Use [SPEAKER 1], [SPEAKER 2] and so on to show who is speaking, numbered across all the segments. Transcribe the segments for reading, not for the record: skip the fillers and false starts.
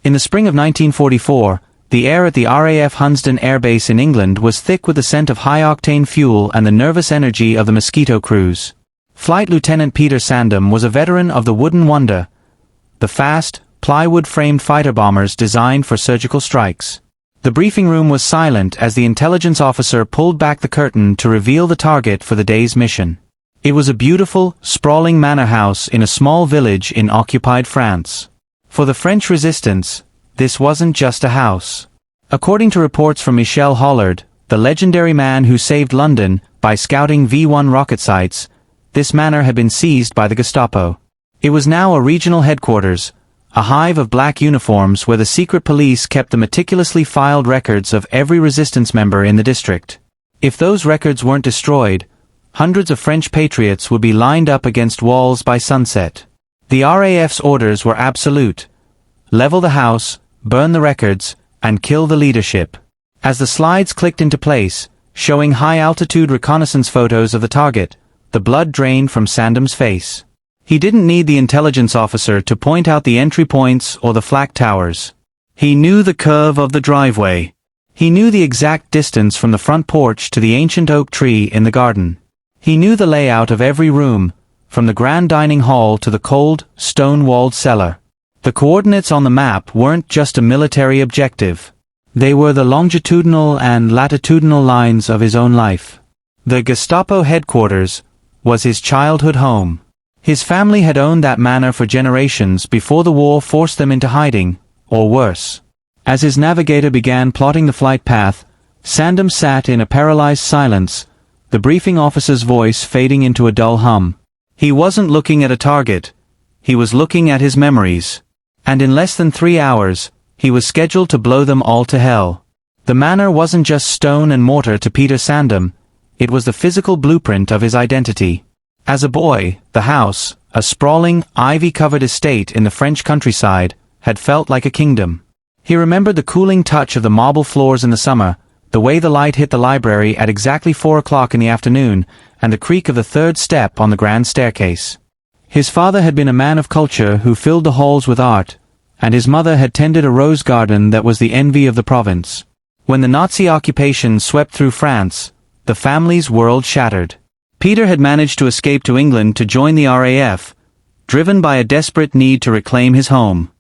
[SPEAKER 1] In the spring of 1944, the air at the RAF Hunsdon Air Base in England was thick with the scent of high-octane fuel and the nervous energy of the Mosquito crews. Flight Lieutenant Peter Sandham was a veteran of the Wooden Wonder, the fast, plywood-framed fighter bombers designed for surgical strikes. The briefing room was silent as the intelligence officer pulled back the curtain to reveal the target for the day's mission. It was a beautiful, sprawling manor house in a small village in occupied France. For the French resistance, this wasn't just a house. According to reports from Michel Hollard, the legendary man who saved London by scouting V-1 rocket sites, this manor had been seized by the Gestapo. It was now a regional headquarters, a hive of black uniforms where the secret police kept the meticulously filed records of every resistance member in the district. If those records weren't destroyed, hundreds of French patriots would be lined up against walls by sunset. The RAF's orders were absolute: level the house, burn the records, and kill the leadership. As the slides clicked into place, showing high-altitude reconnaissance photos of the target, the blood drained from Sandham's face. He didn't need the intelligence officer to point out the entry points or the flak towers. He knew the curve of the driveway. He knew the exact distance from the front porch to the ancient oak tree in the garden. He knew the layout of every room, from the grand dining hall to the cold, stone-walled cellar. The coordinates on the map weren't just a military objective. They were the longitudinal and latitudinal lines of his own life. The Gestapo headquarters was his childhood home. His family had owned that manor for generations before the war forced them into hiding, or worse. As his navigator began plotting the flight path, Sandham sat in a paralyzed silence, the briefing officer's voice fading into a dull hum. He wasn't looking at a target. He was looking at his memories. And in less than 3 hours, he was scheduled to blow them all to hell. The manor wasn't just stone and mortar to Peter Sandham, it was the physical blueprint of his identity. As a boy, the house, a sprawling, ivy-covered estate in the French countryside, had felt like a kingdom. He remembered the cooling touch of the marble floors in the summer, the way the light hit the library at exactly 4 o'clock in the afternoon, and the creak of the third step on the grand staircase. His father had been a man of culture who filled the halls with art, and his mother had tended a rose garden that was the envy of the province. When the Nazi occupation swept through France, the family's world shattered. Peter had managed to escape to England to join the RAF, driven by a desperate need to reclaim his home.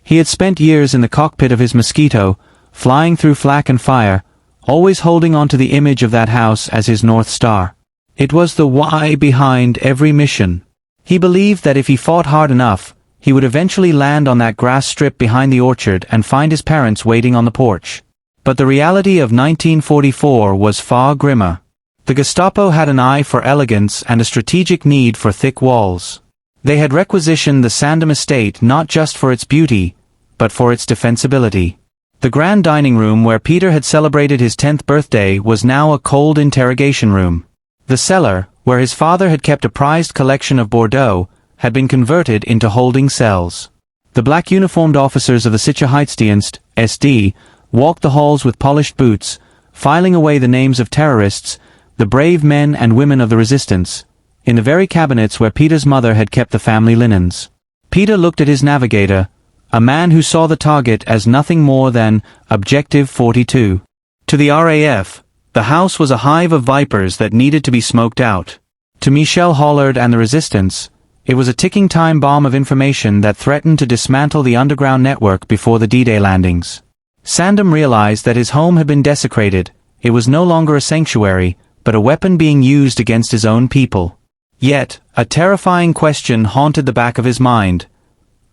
[SPEAKER 1] He had spent years in the cockpit of his Mosquito, flying through flak and fire, always holding on to the image of that house as his North Star. It was the why behind every mission. He believed that if he fought hard enough, he would eventually land on that grass strip behind the orchard and find his parents waiting on the porch. But the reality of 1944 was far grimmer. The Gestapo had an eye for elegance and a strategic need for thick walls. They had requisitioned the Sandham estate not just for its beauty, but for its defensibility. The grand dining room where Peter had celebrated his 10th birthday was now a cold interrogation room. The cellar, where his father had kept a prized collection of Bordeaux, had been converted into holding cells. The black uniformed officers of the Sicherheitsdienst, SD, walked the halls with polished boots, filing away the names of terrorists, the brave men and women of the resistance, in the very cabinets where Peter's mother had kept the family linens. Peter looked at his navigator, a man who saw the target as nothing more than Objective 42. To the RAF, the house was a hive of vipers that needed to be smoked out. To Michel Hollard and the resistance, it was a ticking time bomb of information that threatened to dismantle the underground network before the D-Day landings. Sandham realized that his home had been desecrated. It was no longer a sanctuary, but a weapon being used against his own people. Yet, a terrifying question haunted the back of his mind.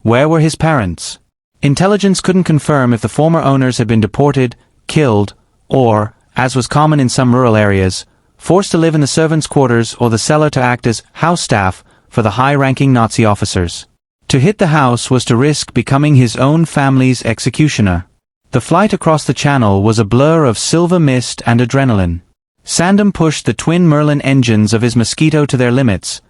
[SPEAKER 1] Where were his parents? Intelligence couldn't confirm if the former owners had been deported, killed, or, as was common in some rural areas, forced to live in the servants' quarters or the cellar to act as house staff for the high-ranking Nazi officers. To hit the house was to risk becoming his own family's executioner. The flight across the channel was a blur of silver mist and adrenaline. Sandham pushed the twin Merlin engines of his Mosquito to their limits,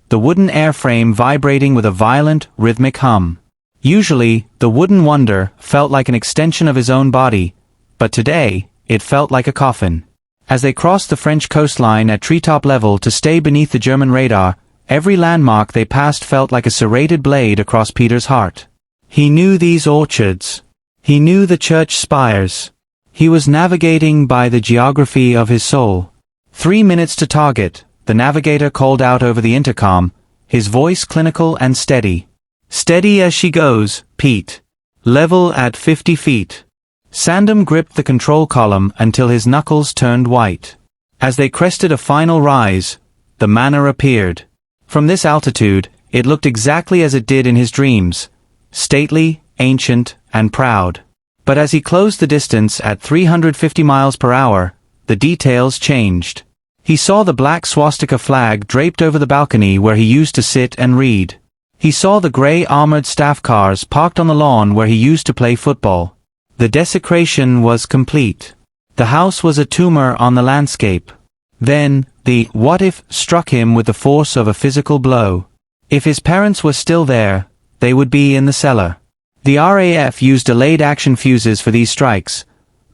[SPEAKER 1] the wooden airframe vibrating with a violent, rhythmic hum. Usually, the Wooden Wonder felt like an extension of his own body, but today, it felt like a coffin. As they crossed the French coastline at treetop level to stay beneath the German radar, every landmark they passed felt like a serrated blade across Peter's heart. He knew these orchards, He knew the church spires. He was navigating by the geography of his soul. 3 minutes to target, the navigator called out over the intercom, his voice clinical and steady. Steady as she goes, Pete. Level at 50 feet. Sandham gripped the control column until his knuckles turned white. As they crested a final rise, the manor appeared. From this altitude, it looked exactly as it did in his dreams, stately, ancient, and proud. But as he closed the distance at 350 miles per hour, the details changed. He saw the black swastika flag draped over the balcony where he used to sit and read. He saw the gray armored staff cars parked on the lawn where he used to play football. The desecration was complete. The house was a tumor on the landscape. Then, the what if struck him with the force of a physical blow. If his parents were still there, they would be in the cellar. The RAF used delayed action fuses for these strikes,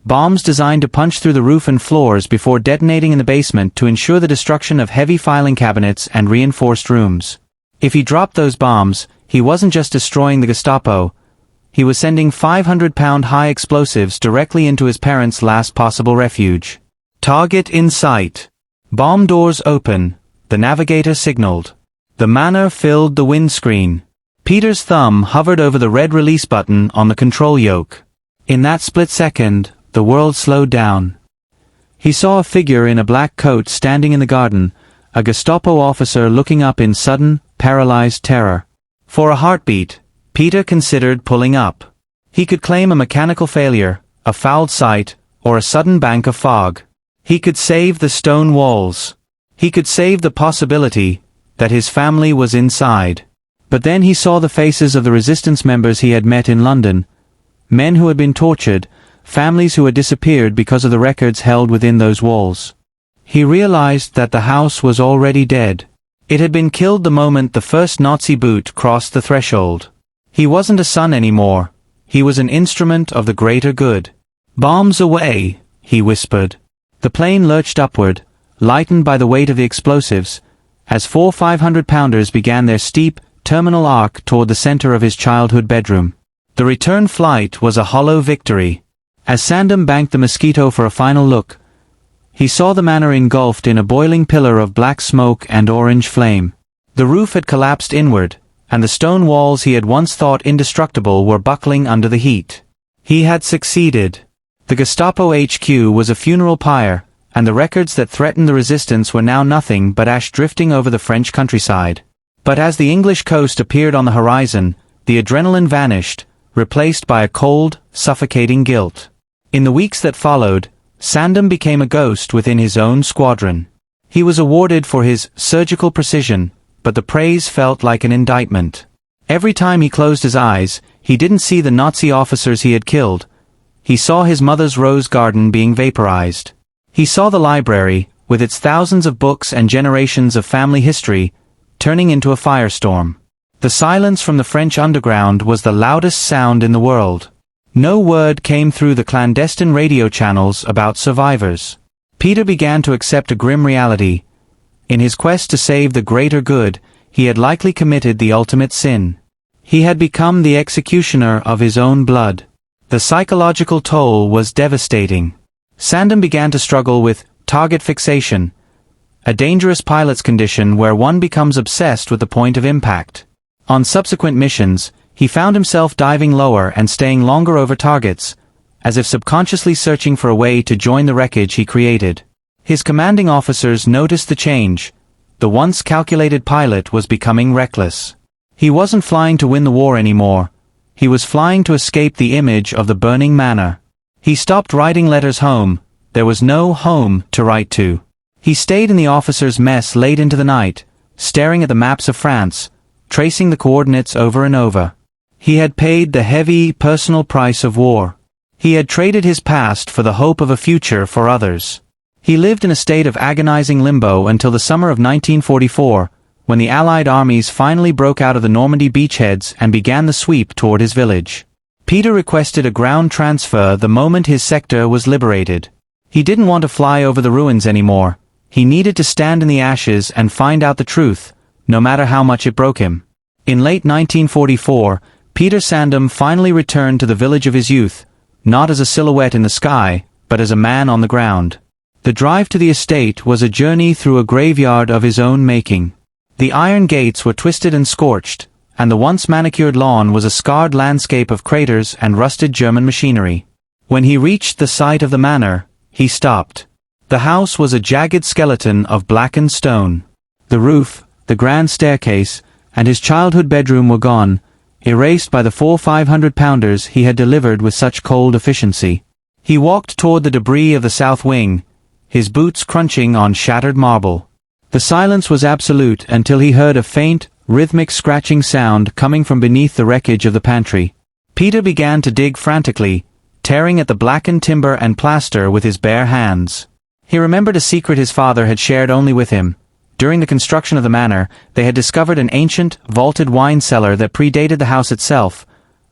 [SPEAKER 1] bombs designed to punch through the roof and floors before detonating in the basement to ensure the destruction of heavy filing cabinets and reinforced rooms. If he dropped those bombs, he wasn't just destroying the Gestapo, he was sending 500-pound high explosives directly into his parents' last possible refuge. Target in sight. Bomb doors open, the navigator signaled. The manor filled the windscreen. Peter's thumb hovered over the red release button on the control yoke. In that split second, the world slowed down. He saw a figure in a black coat standing in the garden, a Gestapo officer looking up in sudden, paralyzed terror. For a heartbeat, Peter considered pulling up. He could claim a mechanical failure, a fouled sight, or a sudden bank of fog. He could save the stone walls. He could save the possibility that his family was inside. But then he saw the faces of the resistance members he had met in London, men who had been tortured, families who had disappeared because of the records held within those walls. He realized that the house was already dead. It had been killed the moment the first Nazi boot crossed the threshold. He wasn't a son anymore. He was an instrument of the greater good. "Bombs away," he whispered. The plane lurched upward, lightened by the weight of the explosives, as 4 500-pounders began their steep, terminal arc toward the center of his childhood bedroom. The return flight was a hollow victory. As Sandham banked the Mosquito for a final look, he saw the manor engulfed in a boiling pillar of black smoke and orange flame. The roof had collapsed inward, and the stone walls he had once thought indestructible were buckling under the heat. He had succeeded. The Gestapo HQ was a funeral pyre, and the records that threatened the resistance were now nothing but ash drifting over the French countryside. But as the English coast appeared on the horizon, the adrenaline vanished, replaced by a cold, suffocating guilt. In the weeks that followed, Sandham became a ghost within his own squadron. He was awarded for his surgical precision, but the praise felt like an indictment. Every time he closed his eyes, he didn't see the Nazi officers he had killed. He saw his mother's rose garden being vaporized. He saw the library, with its thousands of books and generations of family history, turning into a firestorm. The silence from the French underground was the loudest sound in the world. No word came through the clandestine radio channels about survivors. Peter began to accept a grim reality. In his quest to save the greater good, he had likely committed the ultimate sin. He had become the executioner of his own blood. The psychological toll was devastating. Sandham began to struggle with target fixation, a dangerous pilot's condition where one becomes obsessed with the point of impact. On subsequent missions, he found himself diving lower and staying longer over targets, as if subconsciously searching for a way to join the wreckage he created. His commanding officers noticed the change. The once calculated pilot was becoming reckless. He wasn't flying to win the war anymore. He was flying to escape the image of the burning manor. He stopped writing letters home. There was no home to write to. He stayed in the officers' mess late into the night, staring at the maps of France, tracing the coordinates over and over. He had paid the heavy, personal price of war. He had traded his past for the hope of a future for others. He lived in a state of agonizing limbo until the summer of 1944, when the Allied armies finally broke out of the Normandy beachheads and began the sweep toward his village. Peter requested a ground transfer the moment his sector was liberated. He didn't want to fly over the ruins anymore. He needed to stand in the ashes and find out the truth, no matter how much it broke him. In late 1944, Peter Sandham finally returned to the village of his youth, not as a silhouette in the sky, but as a man on the ground. The drive to the estate was a journey through a graveyard of his own making. The iron gates were twisted and scorched, and the once manicured lawn was a scarred landscape of craters and rusted German machinery. When he reached the site of the manor, he stopped. The house was a jagged skeleton of blackened stone. The roof, the grand staircase, and his childhood bedroom were gone, erased by the 4 500-pounders he had delivered with such cold efficiency. He walked toward the debris of the south wing, his boots crunching on shattered marble. The silence was absolute until he heard a faint, rhythmic scratching sound coming from beneath the wreckage of the pantry. Peter began to dig frantically, tearing at the blackened timber and plaster with his bare hands. He remembered a secret his father had shared only with him. During the construction of the manor, they had discovered an ancient, vaulted wine cellar that predated the house itself,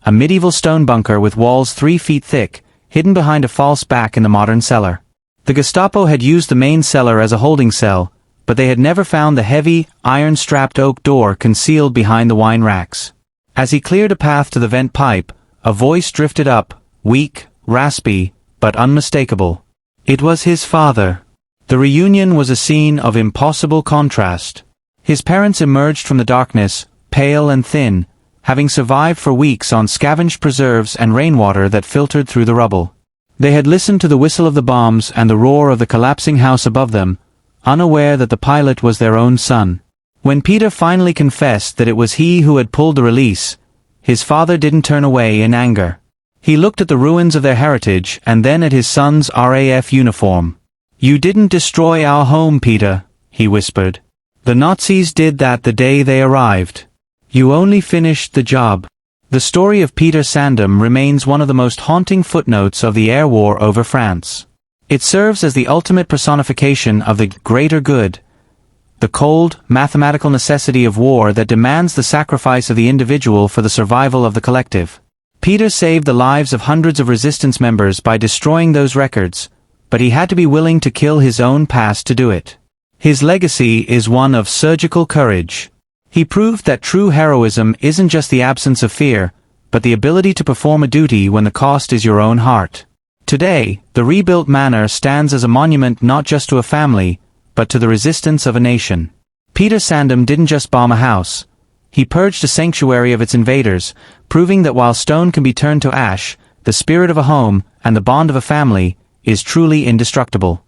[SPEAKER 1] a medieval stone bunker with walls 3 feet thick, hidden behind a false back in the modern cellar. The Gestapo had used the main cellar as a holding cell, but they had never found the heavy, iron-strapped oak door concealed behind the wine racks. As he cleared a path to the vent pipe, a voice drifted up, weak, raspy, but unmistakable. It was his father. The reunion was a scene of impossible contrast. His parents emerged from the darkness, pale and thin, having survived for weeks on scavenged preserves and rainwater that filtered through the rubble. They had listened to the whistle of the bombs and the roar of the collapsing house above them, unaware that the pilot was their own son. When Peter finally confessed that it was he who had pulled the release, his father didn't turn away in anger. He looked at the ruins of their heritage and then at his son's RAF uniform. "You didn't destroy our home, Peter," he whispered. "The Nazis did that the day they arrived. You only finished the job." The story of Peter Sandham remains one of the most haunting footnotes of the air war over France. It serves as the ultimate personification of the greater good, the cold, mathematical necessity of war that demands the sacrifice of the individual for the survival of the collective. Peter saved the lives of hundreds of resistance members by destroying those records, but he had to be willing to kill his own past to do it. His legacy is one of surgical courage. He proved that true heroism isn't just the absence of fear, but the ability to perform a duty when the cost is your own heart. Today, the rebuilt manor stands as a monument not just to a family, but to the resistance of a nation. Peter Sandham didn't just bomb a house. He purged a sanctuary of its invaders, proving that while stone can be turned to ash, the spirit of a home, and the bond of a family, is truly indestructible.